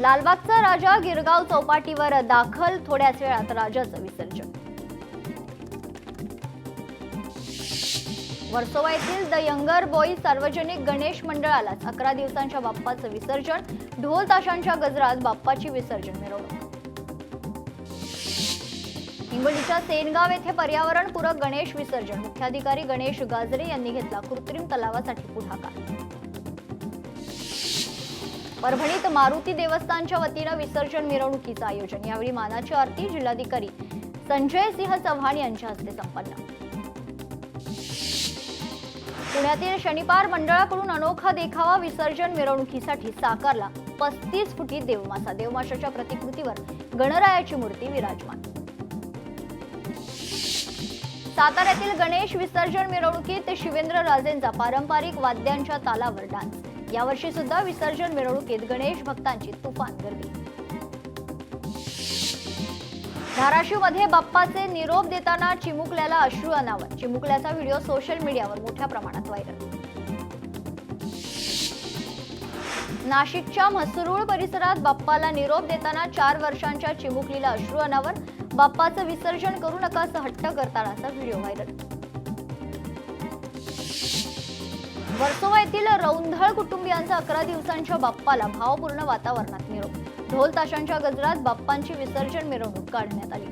लालबागचा राजा गिरगाव चौपाटीवर दाखल, थोड्याच वेळात राजाचं विसर्जन। वर्सोवा येथील द यंगर बॉईज सार्वजनिक गणेश मंडळालाच 11 दिवसांच्या बाप्पाचं विसर्जन, ढोल ताशांच्या गजरात बाप्पाची विसर्जन मिरवणूक। हिंगोलीच्या सेनगाव येथे पर्यावरणपूरक गणेश विसर्जन, मुख्याधिकारी गणेश गाजरे यांनी घेतला कृत्रिम तलावासाठी पुढाकार। परभणीत मारुती देवस्थानच्या वतीनं विसर्जन मिरवणुकीचं आयोजन, यावेळी मानाची आरती जिल्हाधिकारी संजय सिंह चव्हाण यांच्या हस्ते संपन्न। पुण्यातील शनिवार मंडळाकडून अनोखा देखावा, विसर्जन मिरवणुकीसाठी साकारला 35 फुटी देवमासा, देवमाशाच्या प्रतिकृतीवर गणरायाची मूर्ती विराजमान। साताऱ्यातील गणेश विसर्जन मिरवणुकीत शिवेंद्र राजेंचा पारंपरिक वाद्यांच्या तालावर डान्स, यावर्षी सुद्धा विसर्जन मिरवणुकीत गणेश भक्तांची तुफान गर्दी। धाराशिवमध्ये बाप्पाचे निरोप देताना चिमुकल्याला अश्रू अनावर, चिमुकल्याचा व्हिडिओ सोशल मीडियावर मोठ्या प्रमाणात व्हायरल। नाशिकच्या म्हसरूळ परिसरात बाप्पाला निरोप देताना 4 वर्षांच्या चिमुकलीला अश्रू अनावर, बाप्पाचं विसर्जन करू नका असं हट्ट करतानाचा व्हिडिओ व्हायरल। वर्सोवा येथील रौंधळ कुटुंबियांचा 11 दिवसांच्या बाप्पाला भावपूर्ण वातावरणात निरोप, ढोल ताशांच्या गजरात बाप्पांची विसर्जन मिरवणूक काढण्यात आली।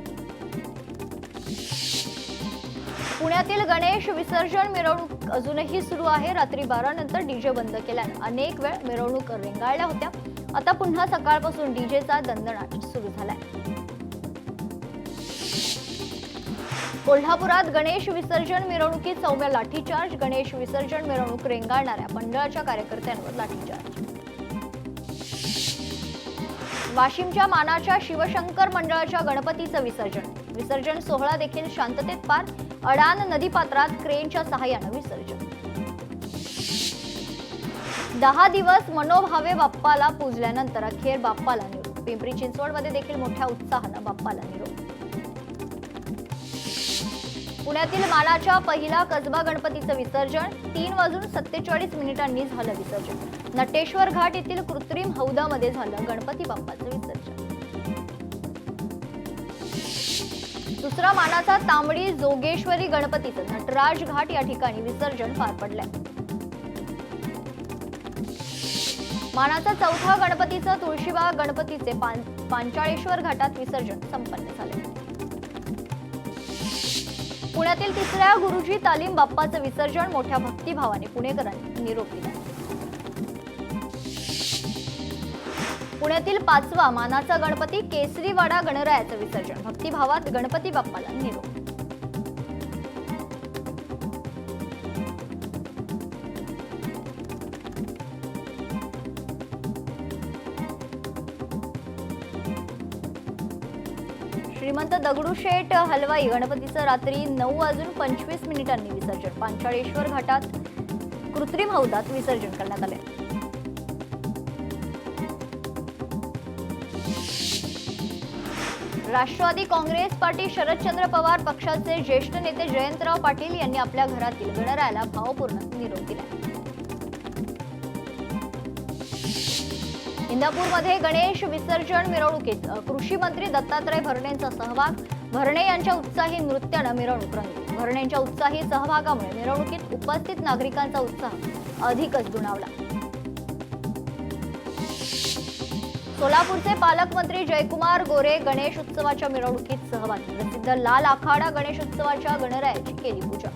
पुण्यातील गणेश विसर्जन मिरवणूक अजूनही सुरू आहे। रात्री 12 नंतर डीजे बंद केल्यानं अनेक वेळ मिरवणूक रेंगाळल्या होत्या, आता पुन्हा सकाळपासून डीजेचा दणदणाट सुरू झालाय। कोल्हापुरात गणेश विसर्जन मिरवणुकीत सौम्य लाठीचार्ज, गणेश विसर्जन मिरवणूक रेंगाळणाऱ्या मंडळाच्या कार्यकर्त्यांवर लाठीचार्ज। वाशिमच्या मानाच्या शिवशंकर मंडळाच्या गणपतीचं विसर्जन सोहळा देखील शांततेत पार, अडाण नदीपात्रात क्रेनच्या सहाय्यानं विसर्जन। 10 दिवस मनोभावे बाप्पाला पूजल्यानंतर अखेर बाप्पाला निरोप, पिंपरी चिंचवडमध्ये देखील मोठ्या उत्साहानं बाप्पाला निरोप। पुण्यातील मानाच्या पहिला कसबा गणपतीचं विसर्जन, 3:47 झालं विसर्जन। नटेश्वर घाट येथील कृत्रिम हौदामध्ये झालं गणपती बाप्पाचं विसर्जन। दुसरा मानाचा तांबडी जोगेश्वरी गणपतीचं नटराज घाट या ठिकाणी विसर्जन पार पडलंय। मानाचा चौथा गणपतीचं तुळशीबाग गणपतीचे पांचाळेश्वर घाटात विसर्जन संपन्न झाले। पुण्यातील तिसऱ्या गुरुजी तालीम बाप्पाचं विसर्जन, मोठ्या भक्तिभावाने पुणेकरांनी निरोप दिला। पुण्यातील 5वा मानाचा गणपती केसरीवाडा गणरायाचं विसर्जन, भक्तिभावात गणपती बाप्पाला निरोप। श्रीमंत दगडूशेठ हलवाई गणपतीचं रात्री 9:25 विसर्जन, पांचाळेश्वर घाटात कृत्रिम हौदात विसर्जन करण्यात आले। राष्ट्रवादी काँग्रेस पार्टी शरदचंद्र पवार पक्षाचे ज्येष्ठ नेते जयंतराव पाटील यांनी आपल्या घरातील गणरायाला भावपूर्ण निरोप दिला। इंदापूरमध्ये गणेश विसर्जन मिरवणुकीत कृषी मंत्री दत्तात्रय भरणेंचा सहभाग, भरणे यांच्या उत्साही नृत्यानं मिरवणूक रंगली। भरणेंच्या उत्साही सहभागामुळे मिरवणुकीत उपस्थित नागरिकांचा उत्साह अधिकच दुणावला। सोलापूरचे पालकमंत्री जयकुमार गोरे गणेश उत्सवाच्या मिरवणुकीत सहभागी, प्रसिद्ध लाल आखाडा गणेश उत्सवाच्या गणरायाची केली पूजा।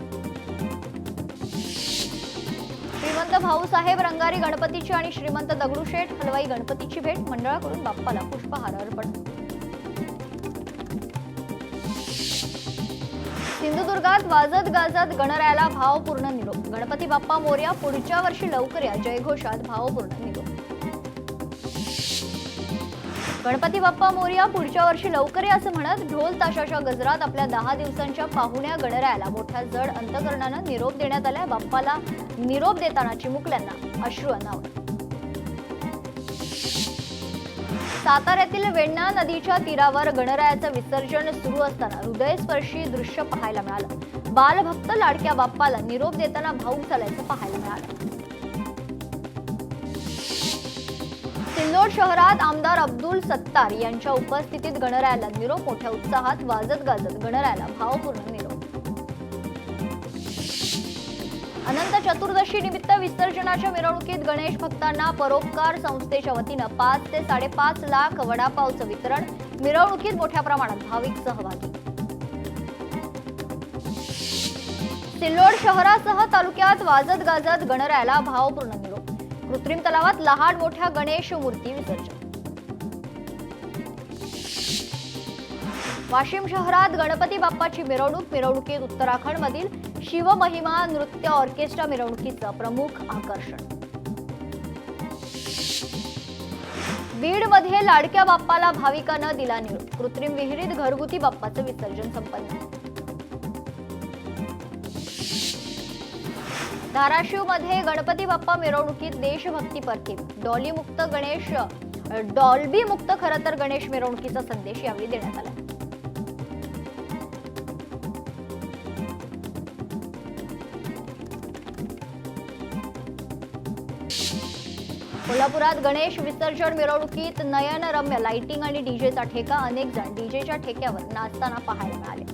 श्रीमंत भाऊसाहेब रंगारी गणपतीची आणि श्रीमंत दगडूशेठ हलवाई गणपतीची भेट, मंडळाकडून बाप्पाला पुष्पहार अर्पण। सिंधुदुर्गात वाजत गाजत गणरायाला भावपूर्ण निरोप, गणपती बाप्पा मोरया पुढच्या वर्षी लवकर या जयघोषात भावपूर्ण निरोप। गणपती बाप्पा मोरया पुढच्या वर्षी लवकर या असं म्हणत ढोल ताशाच्या गजरात आपल्या 10 दिवसांच्या पाहुण्या गणरायाला मोठ्या जड अंतकरणानं निरोप देण्यात आला। बाप्पाला निरोप देताना चिमुकल्यांना अश्रू अनावर। साताऱ्यातील वेण्णा नदीच्या तीरावर गणरायाचं विसर्जन सुरू असताना हृदयस्पर्शी दृश्य पाहायला मिळालं। बालभक्त लाडक्या बाप्पाला निरोप देताना भाऊक झाल्याचं पाहायला मिळालं। सिल्लोड शहरात आमदार अब्दुल सत्तार यांच्या उपस्थितीत गणरायाला निरोप. मोठ्या उत्साहात वाजत गाजत गणरायाला भावपूर्ण निरोप. अनंत चतुर्दशी निमित्त विसर्जनाच्या मिरवणुकीत गणेश भक्तांना परोपकार संस्थेच्या वतीनं 5 ते 5.5 लाख वडापावचं वितरण. मिरवणुकीत मोठ्या प्रमाणात भाविक सहभागी. सिल्लोड शहरासह तालुक्यात वाजत गाजत गणरायाला भावपूर्ण निरोप. कृत्रिम तलावात लहान मोठ्या गणेश मूर्ती विसर्जन. वाशिम शहरात गणपती बाप्पाची मिरवणूक. मिरवणुकीत उत्तराखंड मधील शिवमहिमा नृत्य ऑर्केस्ट्रा मिरवणुकीचं प्रमुख आकर्षण. बीडमध्ये लाडक्या बाप्पाला भाविकांना दिला निरोप. कृत्रिम विहिरीत घरगुती बाप्पाचं विसर्जन संपन्न. धाराशिवमध्ये गणपती बाप्पा मिरवणुकीत देशभक्तीपर थीम. डॉल्बी मुक्त खरं तर गणेश मिरवणुकीचा संदेश यावेळी देण्यात आला. कोल्हापुरात गणेश विसर्जन मिरवणुकीत नयनरम्य लाइटिंग आणि डीजेचा ठेका. अनेक जण डीजेच्या ठेक्यावर नाचताना पाहायला मिळाले.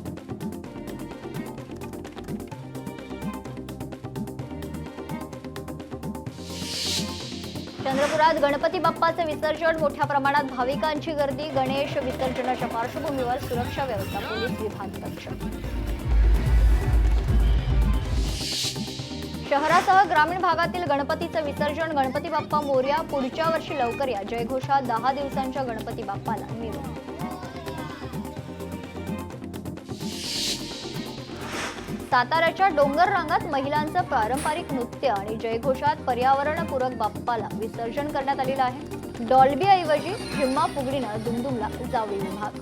चंद्रपुरात गणपती बाप्पाचे विसर्जन. मोठ्या प्रमाणात भाविकांची गर्दी. गणेश विसर्जनाच्या पार्श्वभूमीवर सुरक्षा व्यवस्था. पोलीस विभाग सज्ज. शहरासह ग्रामीण भागातील गणपतीचं विसर्जन. गणपती बाप्पा मोरया, पुढच्या वर्षी लवकर या जयघोषात 10 दिवसांच्या गणपती बाप्पाला निरोप. साताऱ्याच्या डोंगर रांगात महिलांचं पारंपरिक नृत्य आणि जयघोषात पर्यावरणपूरक बाप्पाला विसर्जन करण्यात आलेलं आहे. डॉल्बी ऐवजी झिम्मा फुगडीनं दुमदुमला जावळी विभाग.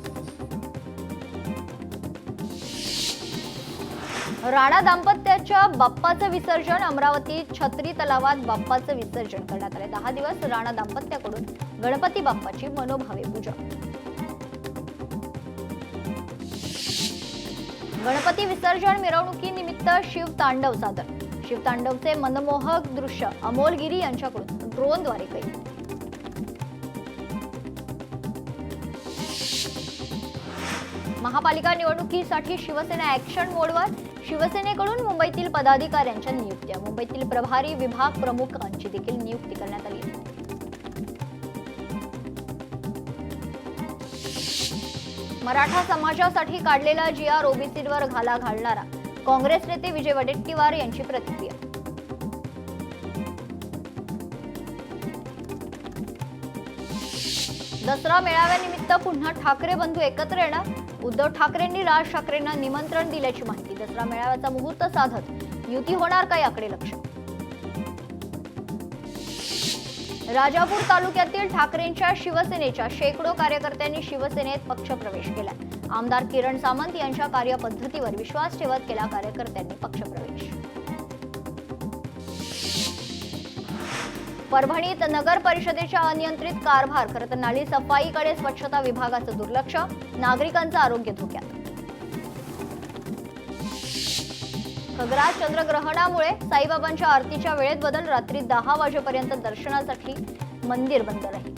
राणा दाम्पत्याच्या बाप्पाचं विसर्जन. अमरावतीत छत्री तलावात बाप्पाचं विसर्जन करण्यात आले. 10 दिवस राणा दाम्पत्याकडून गणपती बाप्पाची मनोभावे पूजा. गणपती विसर्जन मिरवणुकीनिमित्त शिवतांडव सादर. शिवतांडवचे मनमोहक दृश्य अमोल गिरी यांच्याकडून ड्रोनद्वारे कैद. महापालिका निवडणुकीसाठी शिवसेना ऍक्शन मोडवर. शिवसेनेकडून मुंबईतील पदाधिकाऱ्यांच्या नियुक्त्या. मुंबईतील प्रभारी विभाग प्रमुखांची देखील नियुक्ती करण्यात आली. मराठा समाजासाठी काढलेला GR ओबीसीवर घाला घालणारा. काँग्रेस नेते विजय वडेट्टीवार यांची प्रतिक्रिया. दसरा मेळाव्यानिमित्त पुन्हा ठाकरे बंधू एकत्र येणार. उद्धव ठाकरेंनी राज ठाकरेंना निमंत्रण दिल्याची माहिती. दसरा मेळाव्याचा मुहूर्त साधत युती होणार का याकडे लक्ष. राजापूर तालुक्यातील ठाकरेंच्या शिवसेनेच्या शेकडो कार्यकर्त्यांनी शिवसेनेत पक्षप्रवेश केला. आमदार किरण सामंत यांच्या कार्यपद्धतीवर विश्वास ठेवत केला कार्यकर्त्यांनी पक्षप्रवेश. परभणीत नगर परिषदेच्या अनियंत्रित कारभार. खरं तर नाली सफाईकडे स्वच्छता विभागाचं दुर्लक्ष. नागरिकांचं आरोग्य धोक्यात. खग्रास चंद्रग्रहणामुळे साईबाबांच्या आरतीच्या वेळेत बदल. रात्री 10 वाजेपर्यंत दर्शनासाठी मंदिर बंद राहील.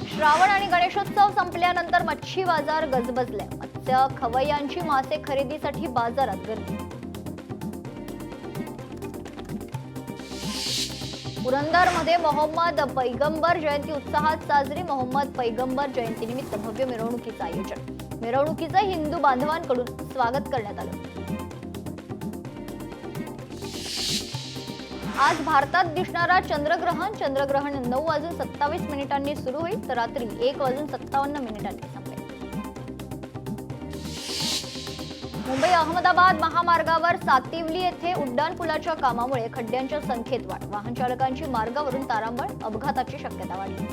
श्रावण आणि गणेशोत्सव संपल्यानंतर मच्छी बाजार गजबजले. मत्स्य खवय्यांची मासे खरेदीसाठी बाजारात गर्दी. पुरंदरमध्ये मोहम्मद पैगंबर जयंती उत्साहात साजरी. मोहम्मद पैगंबर जयंतीनिमित्त भव्य मिरवणुकीचं आयोजन. मिरवणुकीचं हिंदू बांधवांकडून स्वागत करण्यात आलं. आज भारतात दिसणारा चंद्रग्रहण. चंद्रग्रहण 9:27 सुरू होईल तर रात्री 1:57 संपेल. मुंबई अहमदाबाद महामार्गावर सातिवली येथे उड्डाणपुलाच्या कामामुळे खड्ड्यांच्या संख्येत वाढ. वाहन चालकांची मार्गावरून तारांबळ. अपघाताची शक्यता वाढली.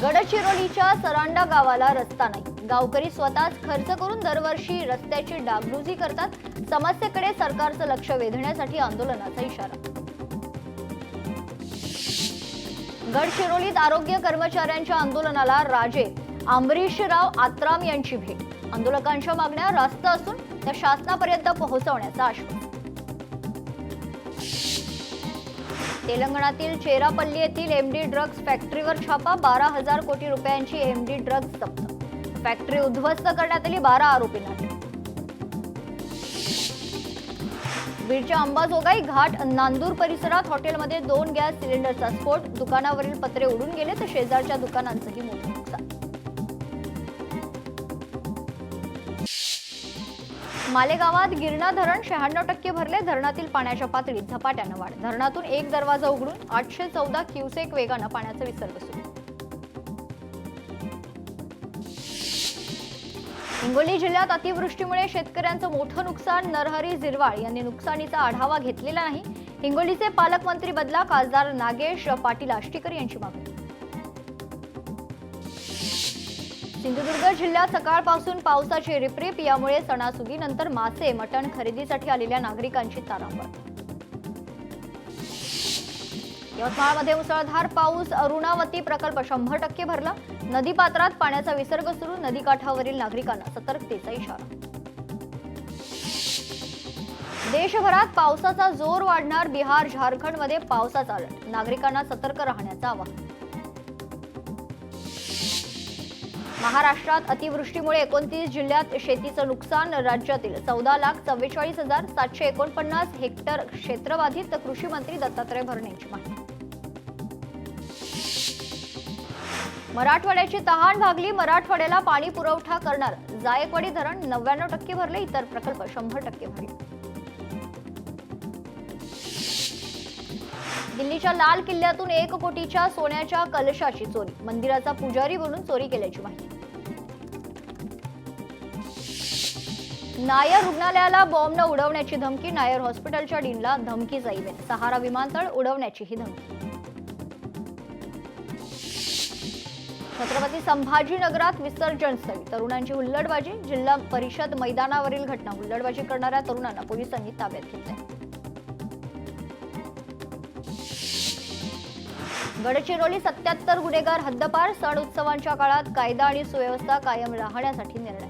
गडचिरोलीच्या सरांडा गावाला रस्ता नाही. गावकरी स्वतःच खर्च करून दरवर्षी रस्त्याची डागडुजी करतात. समस्येकडे सरकारचं लक्ष वेधण्यासाठी आंदोलनाचा इशारा. गडचिरोलीत आरोग्य कर्मचाऱ्यांच्या आंदोलनाला राजे अंबरीशराव आत्राम यांची भेट. आंदोलकांच्या मागण्या रास्त असून त्या शासनापर्यंत पोहोचवण्याचं आश्वासन. तेलंगणातील चेरापल्ली येथील एमडी ड्रग्ज फॅक्टरीवर छापा, 12,000 कोटी रुपयांची एमडी ड्रग्ज जप्त. फॅक्टरी उद्ध्वस्त करण्यात आली, 12 आरोपींना अटक. बीडच्या अंबाजोगाई घाट नांदूर परिसरात हॉटेलमध्ये 2 गॅस सिलेंडरचा स्फोट, दुकानावरील पत्रे उडून गेले तर शेजारच्या दुकानांचंही मोठं नुकसान. मालेगावात गिरणा धरण 96% भरले, धरणातील पाण्याच्या पातळीत झपाट्यानं वाढ. धरणातून एक दरवाजा उघडून 814 क्युसेक वेगानं पाण्याचा विसर्ग सुरू. हिंगोली जिल्ह्यात अतिवृष्टीमुळे शेतकऱ्यांचं मोठं नुकसान. नरहरी झिरवाळ यांनी नुकसानीचा आढावा घेतलेला नाही. हिंगोलीचे पालकमंत्री बदला, खासदार नागेश पाटील आष्टीकर यांची मागणी. सिंधुदुर्ग जिल्ह्यात सकाळपासून पावसाची रिपरिप, यामुळे सणासुदीनंतर मासे मटण खरेदीसाठी आलेल्या नागरिकांची तारांबळ. यवतमाळमध्ये मुसळधार पाऊस, अरुणावती प्रकल्प 100% भरला. नदीपात्रात पाण्याचा विसर्ग सुरू, नदीकाठावरील नागरिकांना सतर्कतेचा इशारा. देशभरात पावसाचा जोर वाढणार, बिहार झारखंडमध्ये पावसाचा अलर्ट, नागरिकांना सतर्क राहण्याचं आवाहन. महाराष्ट्रात अतिवृष्टीमुळे 29 जिल्ह्यात शेतीचं नुकसान. राज्यातील 14,44,749 हेक्टर क्षेत्र बाधित, कृषी मंत्री दत्तात्रय भरणे यांची माहिती. मराठवाड्याची तहान भागली, मराठवाड्याला पाणी पुरवठा करणार जायकवाडी धरण 99% भरले, इतर प्रकल्प 100% भरले. दिल्लीच्या लाल किल्ल्यातून 1 कोटीच्या सोन्याच्या कलशाची चोरी, मंदिराचा पुजारी बोलून चोरी केल्याची माहिती. नायर रुग्णालयाला बॉम्बनं उडवण्याची धमकी, नायर हॉस्पिटलच्या डीनला धमकीचा ईमेल. सहारा विमानतळ उडवण्याची ही धमकी. छत्रपती संभाजीनगरात विसर्जन स्थळी तरुणांची हुल्लडबाजी, जिल्हा परिषद मैदानावरील घटना, हुल्लडबाजी करणाऱ्या तरुणांना पोलिसांनी ताब्यात घेतले. गडचिरोली 77 गुन्हेगार हद्दपार, सण उत्सवांच्या काळात कायदा आणि सुव्यवस्था कायम राहण्यासाठी निर्णय.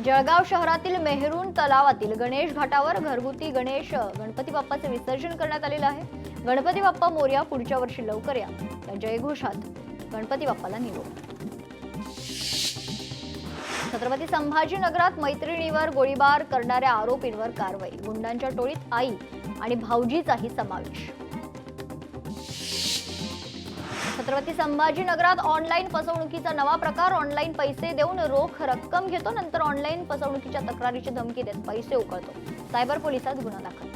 जळगाव शहरातील मेहरून तलावातील गणेश घाटावर घरगुती गणपती बाप्पाचे विसर्जन करण्यात आलेलं आहे. गणपती बाप्पा मोरया, पुढच्या वर्षी लवकर या जयघोषात गणपती बाप्पाला निरोप. छत्रपती संभाजीनगरात मैत्रिणीवर गोळीबार करणाऱ्या आरोपींवर कारवाई, गुंडांच्या टोळीत आई आणि भाऊजीचाही समावेश. छत्रपती संभाजीनगरात ऑनलाईन फसवणुकीचा नवा प्रकार, ऑनलाईन पैसे देऊन रोख रक्कम घेतो, नंतर ऑनलाईन फसवणुकीच्या तक्रारीची धमकी देत पैसे उकळतो. सायबर पोलिसात गुन्हा दाखल.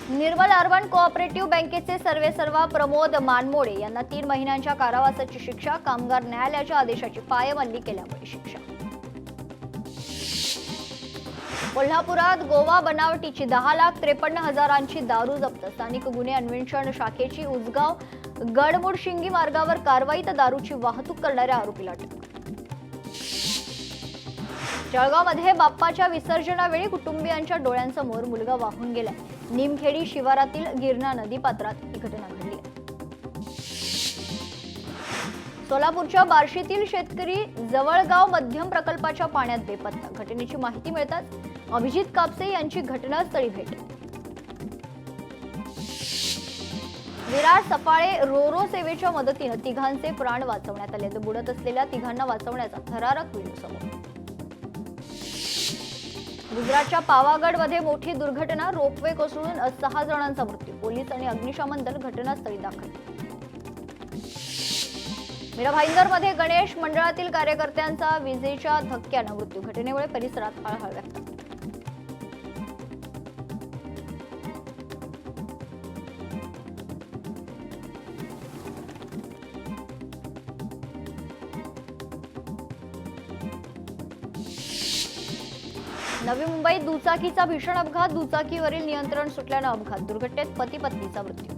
निर्मल अर्बन कोऑपरेटिव्ह बँकेचे सर्वेसर्वा प्रमोद मानमोडे यांना 3 महिन्यांच्या कारावासाची शिक्षा, कामगार न्यायालयाच्या आदेशाची पायमल्ली केल्यामुळे शिक्षा. कोल्हापुरात गोवा बनावटीची 10,53,000ची दारू जप्त, स्थानिक गुन्हे अन्वेषण शाखेची उजगाव गडमुडशिंगी मार्गावर कारवाई, तर दारूची वाहतूक करणाऱ्या आरोपीला अटक. जळगावमध्ये बाप्पाच्या विसर्जनावेळी कुटुंबियांच्या डोळ्यांसमोर मुलगा वाहून गेलाय. निमखेडी शिवारातील गिरणा नदीपात्रात ही घटना घडली. सोलापूरच्या बार्शीतील शेतकरी जवळगाव मध्यम प्रकल्पाच्या पाण्यात बेपत्ता, घटनेची माहिती मिळताच अभिजित कापसे यांची घटनास्थळी भेट. विरार सफाळे रोरो सेवेच्या मदतीने तिघांचे प्राण वाचवण्यात आले, तर बुडत असलेल्या तिघांना वाचवण्याचा थरारक व्हिडिओ समोर. गुजरातच्या पावागडमध्ये मोठी दुर्घटना, रोपवे कोसळून 6 जणांचा मृत्यू, पोलीस आणि अग्निशमन दल घटनास्थळी दाखल. मीरा भाईंदरमध्ये गणेश मंडळातील कार्यकर्त्यांचा विजेच्या धक्क्यानं मृत्यू, घटनेमुळे परिसरात हळहळ व्यक्त. नवी मुंबईत दुचाकीचा भीषण अपघात, दुचाकीवरील नियंत्रण सुटल्यानं अपघात, दुर्घटनेत पती पत्नीचा मृत्यू.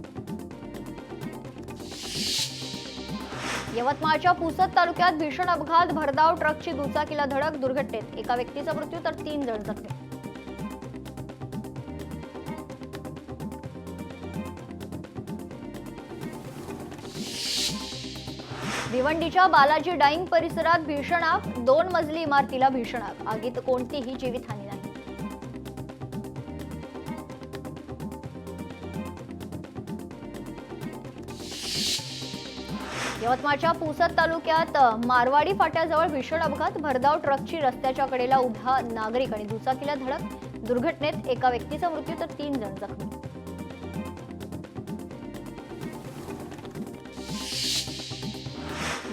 यवतमाळच्या पुसद तालुक्यात भीषण अपघात, भरधाव ट्रकची दुचाकीला धडक, दुर्घटनेत एका व्यक्तीचा मृत्यू तर 3 जण जखमी. भिवंडीच्या बालाजी डाईंग परिसरात भीषण आग, 2 मजली इमारतीला भीषण आग, आगीत कोणतीही जीवितहानी नाही. यवतमाळच्या पुसद तालुक्यात मारवाडी फाट्याजवळ भीषण अपघात. भरधाव ट्रकची रस्त्याच्या कडेला उभा नागरिक आणि दुचाकीला धडक. दुर्घटनेत एका व्यक्तीचा मृत्यू तर 3 जण जखमी.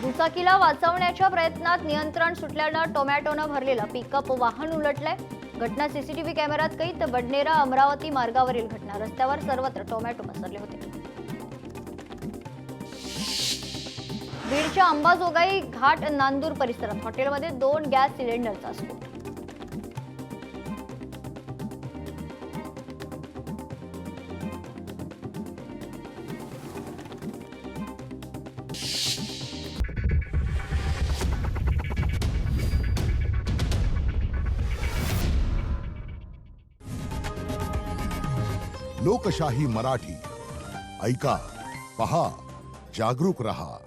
दुचाकीला वाचवण्याच्या प्रयत्नात नियंत्रण सुटल्यानं टोमॅटोनं भरलेलं पिकअप वाहन उलटलंय. घटना सीसीटीव्ही कॅमेऱ्यात कैद. बडनेरा अमरावती मार्गावरील घटना. रस्त्यावर सर्वत्र टोमॅटो पसरले होते. बीडच्या अंबाजोगाई घाट नांदूर परिसरात हॉटेलमध्ये 2 गॅस सिलेंडरचा स्फोट. लोकशाही मराठी ऐका, पहा, जागरूक रहा.